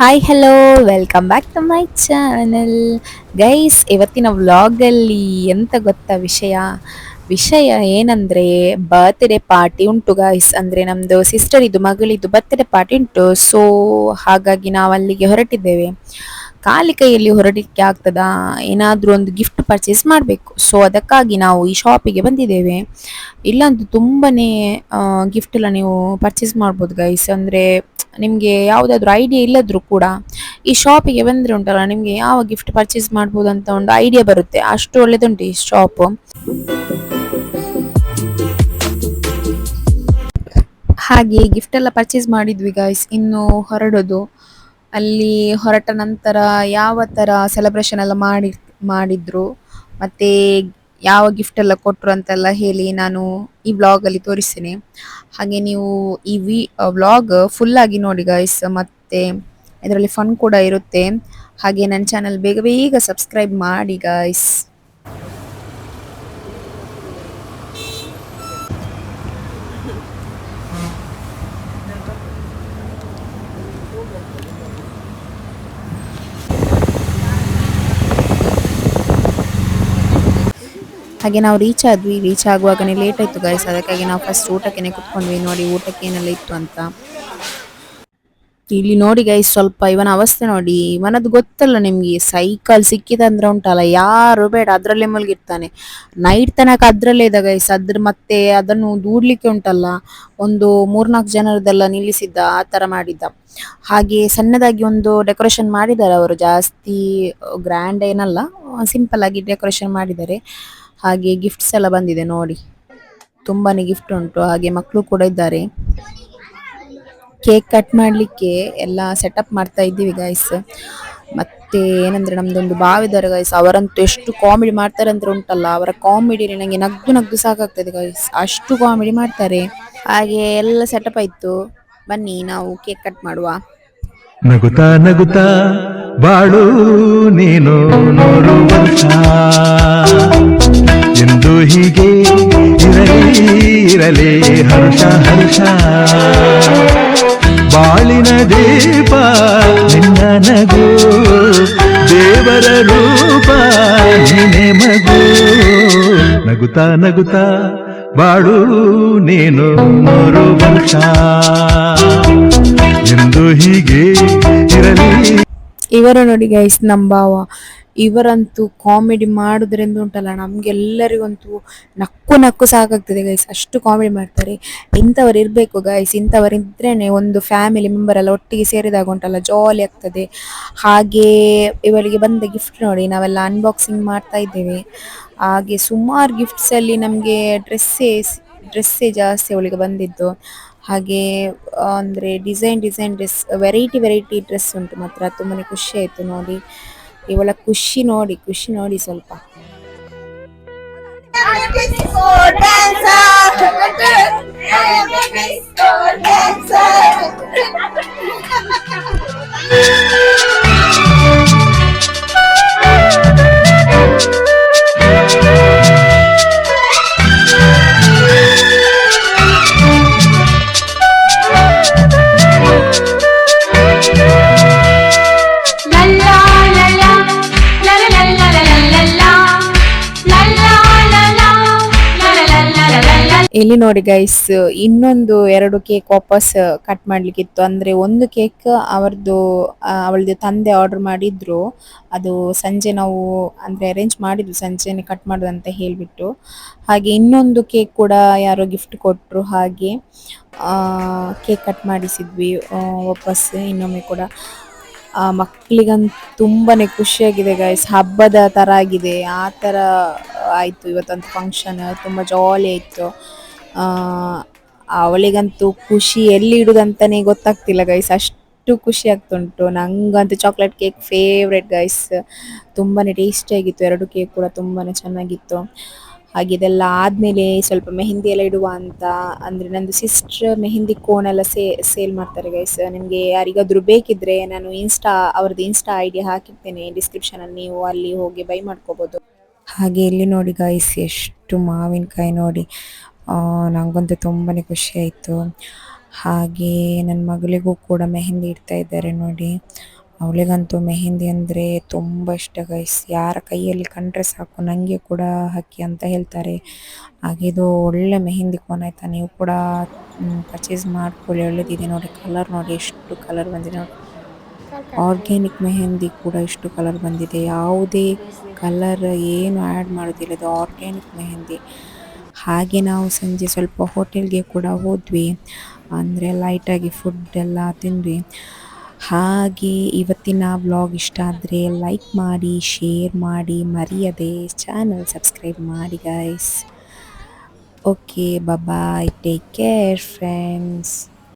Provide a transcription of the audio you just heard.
Hi hello welcome back to my channel guys. ಇವತ್ತಿನ ವ್ಲಾಗಲ್ಲಿ ಎಂತ ಗೊತ್ತಾ ವಿಷಯ ಏನಂದ್ರೆ ಬರ್ತ್ಡೇ ಪಾರ್ಟಿ ಉಂಟು ಗೈಸ್. ಅಂದ್ರೆ ನಮ್ದು ಸಿಸ್ಟರ್ ಇದು ಮಗಳಿದ್ದು ಬರ್ತ್ಡೇ ಪಾರ್ಟಿ ಉಂಟು. ಸೊ ಹಾಗಾಗಿ ನಾವು ಅಲ್ಲಿಗೆ ಹೊರಟಿದ್ದೇವೆ. ಖಾಲಿ ಕೈಯಲ್ಲಿ ಹೊರಡಲಿಕ್ಕೆ ಆಗ್ತದಾ? ಏನಾದರೂ ಒಂದು ಗಿಫ್ಟ್ ಪರ್ಚೇಸ್ ಮಾಡಬೇಕು. ಸೊ ಅದಕ್ಕಾಗಿ ನಾವು ಈ ಶಾಪಿಗೆ ಬಂದಿದ್ದೇವೆ. ಇಲ್ಲಂತೂ ತುಂಬಾನೇ ಗಿಫ್ಟ್ ಎಲ್ಲ ನೀವು ಪರ್ಚೇಸ್ ಮಾಡ್ಬೋದು ಗೈಸ್. ಅಂದ್ರೆ ನಿಮಗೆ ಯಾವುದಾದ್ರೂ ಐಡಿಯಾ ಇಲ್ಲದ್ರೂ ಕೂಡ ಈ ಶಾಪಿಗೆ ಬಂದ್ರೆ ಉಂಟಲ್ಲ, ನಿಮಗೆ ಯಾವ ಗಿಫ್ಟ್ ಪರ್ಚೇಸ್ ಮಾಡ್ಬೋದು ಅಂತ ಒಂದು ಐಡಿಯಾ ಬರುತ್ತೆ. ಅಷ್ಟು ಒಳ್ಳೇದುಂಟು ಈ ಶಾಪ್. ಹಾಗೆ ಗಿಫ್ಟ್ ಎಲ್ಲ ಪರ್ಚೇಸ್ ಮಾಡಿದ್ವಿ ಗೈಸ್. ಇನ್ನು ಹೊರಡೋದು. ಅಲ್ಲಿ ಹೊರಟ ನಂತರ ಯಾವ ತರ ಸೆಲೆಬ್ರೇಷನ್ ಎಲ್ಲ ಮಾಡಿದ್ರು ಮತ್ತೆ ಯಾವ ಗಿಫ್ಟ್ ಎಲ್ಲ ಕೊಟ್ರು ಅಂತೆಲ್ಲ ಹೇಳಿ ನಾನು ಈ ವ್ಲಾಗ್ ಅಲ್ಲಿ ತೋರಿಸ್ತೇನೆ. ಹಾಗೆ ನೀವು ಈ ವ್ಲಾಗ್ ಫುಲ್ ಆಗಿ ನೋಡಿ ಗೈಸ್. ಮತ್ತೆ ಇದರಲ್ಲಿ ಫನ್ ಕೂಡ ಇರುತ್ತೆ. ಹಾಗೆ ನನ್ನ ಚಾನಲ್ ಬೇಗ ಬೇಗ ಸಬ್ಸ್ಕ್ರೈಬ್ ಮಾಡಿ ಗೈಸ್. ಹಾಗೆ ನಾವು ರೀಚ್ ಆಗುವಾಗನೇ ಲೇಟ್ ಆಯ್ತು ಗೈಸ್. ಅದಕ್ಕಾಗಿ ನಾವು ಫಸ್ಟ್ ಊಟಕ್ಕೆ ಕುತ್ಕೊಂಡ್ವಿ. ನೋಡಿ ಊಟಕ್ಕೆ ಏನೆಲ್ಲ ಇತ್ತು ಅಂತ. ಇಲ್ಲಿ ನೋಡಿ ಗೈಸ್, ಸ್ವಲ್ಪ ಇವನ ಅವಸ್ಥೆ ನೋಡಿ. ಇವನದು ಗೊತ್ತಲ್ಲ ನಿಮ್ಗೆ, ಸೈಕಲ್ ಸಿಕ್ಕಿದಂದ್ರೆ ಉಂಟಲ್ಲ ಯಾರು ಬೇಡ ಅದ್ರಲ್ಲೇ ಮಲಗಿರ್ತಾನೆ. ನೈಟ್ ತನಕ ಅದ್ರಲ್ಲೇ ಇದ್ದ ಗೈಸ್. ಮತ್ತೆ ಅದನ್ನು ದೂಡ್ಲಿಕ್ಕೆ ಉಂಟಲ್ಲ, ಒಂದು 3-4 ಜನರದೆಲ್ಲ ನಿಲ್ಲಿಸಿದ್ದ, ಆ ತರ ಮಾಡಿದ್ದ. ಹಾಗೆ ಸಣ್ಣದಾಗಿ ಒಂದು ಡೆಕೋರೇಷನ್ ಮಾಡಿದ್ದಾರೆ ಅವರು. ಜಾಸ್ತಿ ಗ್ರ್ಯಾಂಡ್ ಏನಲ್ಲ, ಸಿಂಪಲ್ ಆಗಿ ಡೆಕೋರೇಷನ್ ಮಾಡಿದ್ದಾರೆ. ಹಾಗೆ ಗಿಫ್ಟ್ಸ್ ಎಲ್ಲ ಬಂದಿದೆ ನೋಡಿ, ತುಂಬಾನೇ ಗಿಫ್ಟ್ ಉಂಟು. ಹಾಗೆ ಮಕ್ಕಳು ಕೂಡ ಇದ್ದಾರೆ. ಕೇಕ್ ಕಟ್ ಮಾಡ್ಲಿಕ್ಕೆ ಎಲ್ಲ ಸೆಟಪ್ ಮಾಡ್ತಾ ಇದ್ದೀವಿ ಗೈಸ್. ಮತ್ತೆ ಏನಂದ್ರೆ ನಮ್ದೊಂದು ಭಾವಿದಾರೆ ಗೈಸ್. ಅವರಂತೂ ಎಷ್ಟು ಕಾಮಿಡಿ ಮಾಡ್ತಾರೆ ಅಂದ್ರೆ ಉಂಟಲ್ಲ, ಅವರ ಕಾಮಿಡಿ ನಂಗೆ ನಗ್ದು ನಗ್ದು ಸಾಕಾಗ್ತದೆ ಗೈಸ್, ಅಷ್ಟು ಕಾಮಿಡಿ ಮಾಡ್ತಾರೆ. ಹಾಗೆ ಎಲ್ಲ ಸೆಟಪ್ ಆಯ್ತು, ಬನ್ನಿ ನಾವು ಕೇಕ್ ಕಟ್ ಮಾಡುವ. ನಗುತ್ತಾ ನಗುತ್ತಾ ಬಾಳು ನೀನು 100 ವರ್ಷ ಎಂದು ಹೀಗೆ ಇರಲಿ ಹರ್ಷ ಹರ್ಷ. ಬಾಳಿನ ದೀಪ ನಿನ್ನ ನಗು, ದೇವರ ರೂಪ ನೀನೆ ಮಗು. ನಗುತ್ತಾ ನಗುತ್ತಾ ಬಾಳು ನೀನು 100 ವರ್ಷ ಎಂದು ಹೀಗೆ ಇರಲಿ. ಇವರು ನೋಡಿ ಗೈಸ್ ನಮ್ಮ ಭಾವ. ಇವರಂತೂ ಕಾಮಿಡಿ ಮಾಡುದ್ರಿಂದ ಉಂಟಲ್ಲ ನಮ್ಗೆಲ್ಲರಿಗಂತೂ ನಕ್ಕು ನಕ್ಕು ಸಾಕಾಗ್ತದೆ ಗೈಸ್, ಅಷ್ಟು ಕಾಮಿಡಿ ಮಾಡ್ತಾರೆ. ಇಂಥವ್ರು ಇರ್ಬೇಕು ಗೈಸ್. ಇಂಥವ್ರು ಇದ್ರೇನೆ ಒಂದು ಫ್ಯಾಮಿಲಿ ಮೆಂಬರ್ ಎಲ್ಲ ಒಟ್ಟಿಗೆ ಸೇರಿದಾಗ ಉಂಟಲ್ಲ ಜಾಲಿ ಆಗ್ತದೆ. ಹಾಗೆ ಇವರಿಗೆ ಬಂದ ಗಿಫ್ಟ್ ನೋಡಿ ನಾವೆಲ್ಲ ಅನ್ಬಾಕ್ಸಿಂಗ್ ಮಾಡ್ತಾ ಇದ್ದೇವೆ. ಹಾಗೆ ಸುಮಾರು ಗಿಫ್ಟ್ಸ್ ಅಲ್ಲಿ ನಮಗೆ ಡ್ರೆಸ್ಸೇ ಜಾಸ್ತಿ ಅವಳಿಗೆ ಬಂದಿದ್ದು. ಹಾಗೆ ಅಂದರೆ ಡಿಸೈನ್ ಡ್ರೆಸ್, ವೆರೈಟಿ ಡ್ರೆಸ್ ಉಂಟು. ಮಾತ್ರ ತುಂಬಾನೇ ಖುಷಿ ಆಯಿತು ನೋಡಿ. ಇವಳ ಖುಷಿ ನೋಡಿ ಸ್ವಲ್ಪ. ಇಲ್ಲಿ ನೋಡಿ ಗೈಸ್, ಇನ್ನೊಂದು 2 ಕೇಕ್ ವಾಪಸ್ ಕಟ್ ಮಾಡ್ಲಿಕ್ಕಿತ್ತು. ಅಂದ್ರೆ ಒಂದು ಕೇಕ್ ಅವಳದು ತಂದೆ ಆರ್ಡರ್ ಮಾಡಿದ್ರು. ಅದು ಸಂಜೆ ನಾವು ಅಂದ್ರೆ ಅರೇಂಜ್ ಮಾಡಿದ್ವಿ, ಸಂಜೆನೆ ಕಟ್ ಮಾಡೋದಂತ ಹೇಳ್ಬಿಟ್ಟು. ಹಾಗೆ ಇನ್ನೊಂದು ಕೇಕ್ ಕೂಡ ಯಾರೋ ಗಿಫ್ಟ್ ಕೊಟ್ರು. ಹಾಗೆ ಕೇಕ್ ಕಟ್ ಮಾಡಿಸಿದ್ವಿ ವಾಪಸ್ ಇನ್ನೊಮ್ಮೆ ಕೂಡ. ಮಕ್ಕಳಿಗಂತೂ ತುಂಬಾನೇ ಖುಷಿಯಾಗಿದೆ ಗೈಸ್, ಹಬ್ಬದ ತರ ಆಗಿದೆ. ಆ ತರ ಆಯ್ತು ಇವತ್ತೊಂದು ಫಂಕ್ಷನ್, ತುಂಬಾ ಜಾಲಿ ಆಯ್ತು. ಅವಳಿಗಂತೂ ಖುಷಿ ಎಲ್ಲಿ ಇಡುದಂತಾನೆ ಗೊತ್ತಾಗ್ತಿಲ್ಲ ಗೈಸ್, ಅಷ್ಟು ಖುಷಿ ಆಗ್ತುಂಟು. ನಂಗಂತೂ ಚಾಕ್ಲೇಟ್ ಕೇಕ್ ಫೇವ್ರೆಟ್ ಗೈಸ್. ತುಂಬಾನೇ ಟೇಸ್ಟಿ ಆಗಿತ್ತು, 2 ಕೇಕ್ ಕೂಡ ತುಂಬಾನೇ ಚೆನ್ನಾಗಿತ್ತು. ಹಾಗೆ ಇದೆಲ್ಲ ಆದ್ಮೇಲೆ ಸ್ವಲ್ಪ ಮೆಹಂದಿ ಎಲ್ಲ ಇಡುವ ಅಂತ. ಅಂದ್ರೆ ನಂದು ಸಿಸ್ಟರ್ ಮೆಹಂದಿ ಕೋನ್ ಎಲ್ಲ ಸೇಲ್ ಮಾಡ್ತಾರೆ ಗೈಸ್. ನಿಮ್ಗೆ ಯಾರಿಗಾದ್ರೂ ಬೇಕಿದ್ರೆ ನಾನು ಅವ್ರದ್ದು ಇನ್ಸ್ಟಾ ಐಡಿ ಹಾಕಿರ್ತೇನೆ ಡಿಸ್ಕ್ರಿಪ್ಷನ್ ಅಲ್ಲಿ, ನೀವು ಅಲ್ಲಿ ಹೋಗಿ ಬೈ ಮಾಡ್ಕೋಬಹುದು. ಹಾಗೆ ಇಲ್ಲಿ ನೋಡಿ ಗೈಸ್, ಎಷ್ಟು ಮಾವಿನಕಾಯಿ ನೋಡಿ. ನಂಗಂತೂ ತುಂಬಾನೇ ಖುಷಿ ಆಯಿತು. ಹಾಗೆ ನನ್ನ ಮಗಳಿಗೂ ಕೂಡ ಮೆಹಂದಿ ಇಡ್ತಾ ಇದ್ದಾರೆ ನೋಡಿ. ಅವಳಿಗಂತೂ ಮೆಹಂದಿ ಅಂದರೆ ತುಂಬ ಇಷ್ಟ ಗೈಸ್. ಯಾರ ಕೈಯಲ್ಲಿ ಕಂಡ್ರೆ ಸಾಕು ನನಗೆ ಕೂಡ ಹಾಕಿ ಅಂತ ಹೇಳ್ತಾರೆ. ಹಾಗೆ ಇದು ಒಳ್ಳೆ ಮೆಹಂದಿ ಕೋನ್ ಆಯಿತಾ, ನೀವು ಕೂಡ ಪರ್ಚೇಸ್ ಮಾಡ್ಕೊಳ್ಳಿ, ಒಳ್ಳೆದಿದೆ ನೋಡಿ. ಕಲರ್ ನೋಡಿ ಎಷ್ಟು ಕಲರ್ ಬಂದಿದೆ ನೋಡಿ. ಆರ್ಗ್ಯಾನಿಕ್ ಮೆಹಂದಿ ಕೂಡ ಎಷ್ಟು ಕಲರ್ ಬಂದಿದೆ, ಯಾವುದೇ ಕಲರ್ ಏನು ಆ್ಯಡ್ ಮಾಡೋದಿಲ್ಲ, ಇದು ಆರ್ಗ್ಯಾನಿಕ್ ಮೆಹಂದಿ. ಹಾಗೆ ನಾವು ಸಂಜೆ ಸ್ವಲ್ಪ ಹೋಟೆಲ್ಗೆ ಕೂಡ ಹೋದ್ವಿ, ಅಂದರೆ ಲೈಟಾಗಿ ಫುಡ್ ಎಲ್ಲ ತಿಂದ್ವಿ. ಹಾಗೆ ಇವತ್ತಿನ ವ್ಲಾಗ್ ಇಷ್ಟ ಆದರೆ ಲೈಕ್ ಮಾಡಿ, ಶೇರ್ ಮಾಡಿ, ಮರೆಯದೆ ಚಾನಲ್ ಸಬ್ಸ್ಕ್ರೈಬ್ ಮಾಡಿ guys. Okay bye, take care friends.